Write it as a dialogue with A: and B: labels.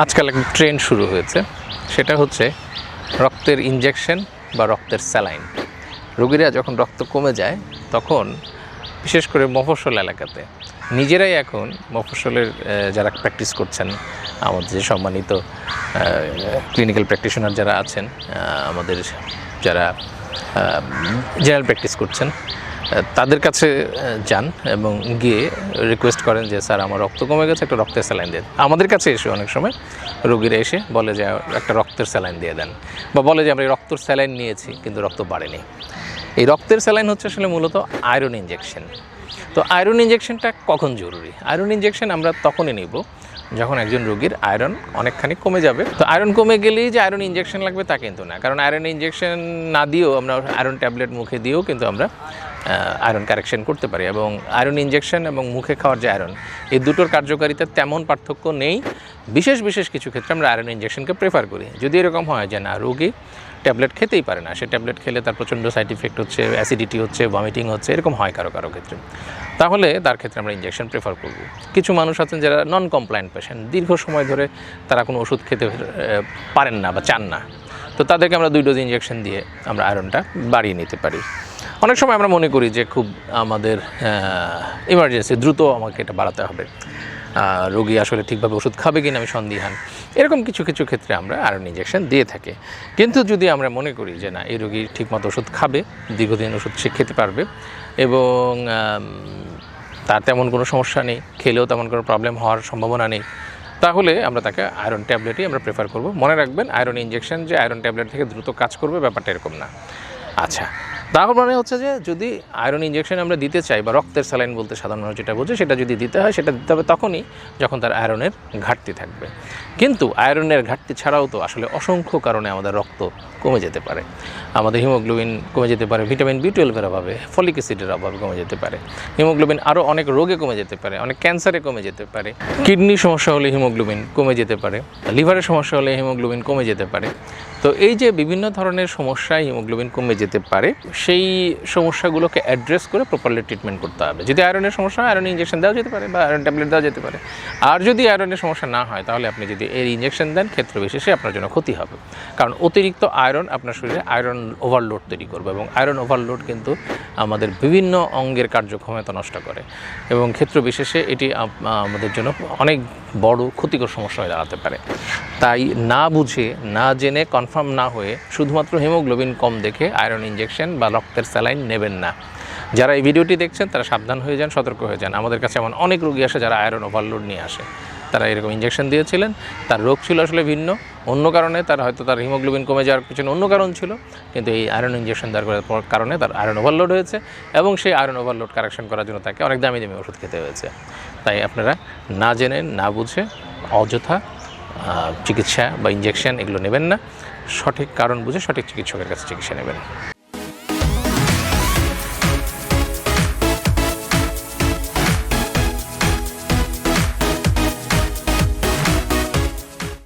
A: আজকাল একটা ট্রেন্ড শুরু হয়েছে, সেটা হচ্ছে রক্তের ইনজেকশন বা রক্তের স্যালাইন। রোগীরা যখন রক্ত কমে যায় তখন বিশেষ করে মফস্বল এলাকাতে নিজেরাই এখন মফস্বলের যারা প্র্যাকটিস করছেন, আমাদের যে সম্মানিত ক্লিনিক্যাল প্র্যাকটিশনার যারা আছেন, আমাদের যারা জেনারেল প্র্যাকটিস করছেন, তাদের কাছে যান এবং গিয়ে রিকোয়েস্ট করেন যে স্যার আমার রক্ত কমে গেছে, একটা রক্তের স্যালাইন দেন। আমাদের কাছে এসে অনেক সময় রোগীরা এসে বলে যে একটা রক্তের স্যালাইন দিয়ে দেন, বা বলে যে আমরা এই রক্তের স্যালাইন নিয়েছি কিন্তু রক্ত বাড়েনি। এই রক্তের স্যালাইন হচ্ছে আসলে মূলত আয়রন ইনজেকশন। তো আয়রন ইনজেকশনটা কখন জরুরি? আয়রন ইনজেকশন আমরা তখনই নিব যখন একজন রোগীর আয়রন অনেকখানি কমে যাবে। তো আয়রন কমে গেলেই যে আয়রন ইনজেকশন লাগবে তা কিন্তু না, কারণ আয়রন ইনজেকশন না দিয়েও আমরা আয়রন ট্যাবলেট মুখে দিয়েও কিন্তু আমরা আয়রন কারেকশন করতে পারি। এবং আয়রন ইনজেকশন এবং মুখে খাওয়ার যে আয়রন, এই দুটোর কার্যকারিতা তেমন পার্থক্য নেই। বিশেষ বিশেষ কিছু ক্ষেত্রে আমরা আয়রন ইনজেকশনকে প্রেফার করি। যদি এরকম হয় যে না, রোগী ট্যাবলেট খেতেই পারে না, সে ট্যাবলেট খেলে তার প্রচণ্ড সাইড ইফেক্ট হচ্ছে, অ্যাসিডিটি হচ্ছে, ভমিটিং হচ্ছে, এরকম হয় কারো কারো ক্ষেত্রে, তাহলে তার ক্ষেত্রে আমরা ইনজেকশন প্রেফার করব। কিছু মানুষ আছেন যারা নন কমপ্লায়েন্ট পেশেন্ট, দীর্ঘ সময় ধরে তারা কোনো ওষুধ খেতে পারেন না বা চান না, তো তাদেরকে আমরা 2 ডোজ ইনজেকশন দিয়ে আমরা আয়রনটা বাড়িয়ে নিতে পারি। অনেক সময় আমরা মনে করি যে খুব আমাদের ইমার্জেন্সি, দ্রুত আমাকে এটা বাড়াতে হবে, রোগী আসলে ঠিকভাবে ওষুধ খাবে কিনা আমি সন্দিহান, এরকম কিছু কিছু ক্ষেত্রে আমরা আয়রন ইনজেকশন দিয়ে থাকি। কিন্তু যদি আমরা মনে করি যে না, এই রোগী ঠিকমতো ওষুধ খাবে, দীর্ঘদিন ওষুধ সে খেতে পারবে এবং তার তেমন কোনো সমস্যা নেই, খেলেও তেমন কোনো প্রবলেম হওয়ার সম্ভাবনা নেই, তাহলে আমরা তাকে আয়রন ট্যাবলেটই আমরা প্রেফার করব। মনে রাখবেন, আয়রন ইনজেকশন যে আয়রন ট্যাবলেট থেকে দ্রুত কাজ করবে ব্যাপারটা এরকম না। আচ্ছা, তার মানে হচ্ছে যে যদি আয়রন ইনজেকশন আমরা দিতে চাই বা রক্তের স্যালাইন বলতে সাধারণ মানুষ যেটা বোঝে, সেটা যদি দিতে হয়, সেটা দিতে হবে তখনই যখন তার আয়রনের ঘাটতি থাকবে। কিন্তু আয়রনের ঘাটতি ছাড়াও তো আসলে অসংখ্য কারণে আমাদের রক্ত কমে যেতে পারে। আমাদের হিমোগ্লোবিন কমে যেতে পারে, ভিটামিন B12-এর অভাবে, ফলিক অ্যাসিডের অভাবে কমে যেতে পারে। হিমোগ্লোবিন আরও অনেক রোগে কমে যেতে পারে, অনেক ক্যান্সারে কমে যেতে পারে। কিডনির সমস্যা হলে হিমোগ্লোবিন কমে যেতে পারে, লিভারের সমস্যা হলে হিমোগ্লোবিন কমে যেতে পারে। তো এই যে বিভিন্ন ধরনের সমস্যায় হিমোগ্লোবিন কমে যেতে পারে, সেই সমস্যাগুলোকে অ্যাড্রেস করে প্রপারলি ট্রিটমেন্ট করতে হবে। যদি আয়রনের সমস্যা হয়, আয়রন ইনজেকশন দেওয়া যেতে পারে বা আয়রন ট্যাবলেট দেওয়া যেতে পারে। আর যদি আয়রনের সমস্যা না হয়, তাহলে আপনি যদি এর ইনজেকশন দেন, ক্ষেত্র বিশেষে আপনার জন্য ক্ষতি হবে। কারণ অতিরিক্ত আয়রন আপনার শরীরে আয়রন ওভারলোড তৈরি করবে, এবং আয়রন ওভারলোড কিন্তু আমাদের বিভিন্ন অঙ্গের কার্যক্ষমতা নষ্ট করে, এবং ক্ষেত্র বিশেষে এটি আমাদের জন্য অনেক বড় ক্ষতিকর সমস্যা হয়ে দাঁড়াতে পারে। তাই না বুঝে, না জেনে, কনফার্ম না হয়ে শুধুমাত্র হিমোগ্লোবিন কম দেখে আয়রন ইনজেকশন বা রক্তের স্যালাইন নেবেন না। যারা এই ভিডিওটি দেখছেন তারা সাবধান হয়ে যান, সতর্ক হয়ে যান। আমাদের কাছে এমন অনেক রোগী আসে যারা আয়রন ওভারলোড নিয়ে আসে। তারা এরকম ইনজেকশন দিয়েছিলেন, তার রোগ ছিল আসলে ভিন্ন, অন্য কারণে, তার হয়তো তার হিমোগ্লোবিন কমে যাওয়ার পিছনে অন্য কারণ ছিল, কিন্তু এই আয়রন ইনজেকশন দেওয়ার কারণে তার আয়রন ওভারলোড হয়েছে, এবং সেই আয়রন ওভারলোড কারেকশন করার জন্য তাকে অনেক দামি দামি ওষুধ খেতে হয়েছে। তাই আপনারা না জেনে, না বুঝে, অযথা চিকিৎসা বা ইনজেকশন এগুলো নেবেন না। সঠিক কারণ বুঝে সঠিক চিকিৎসকের কাছে চিকিৎসা নেবেন।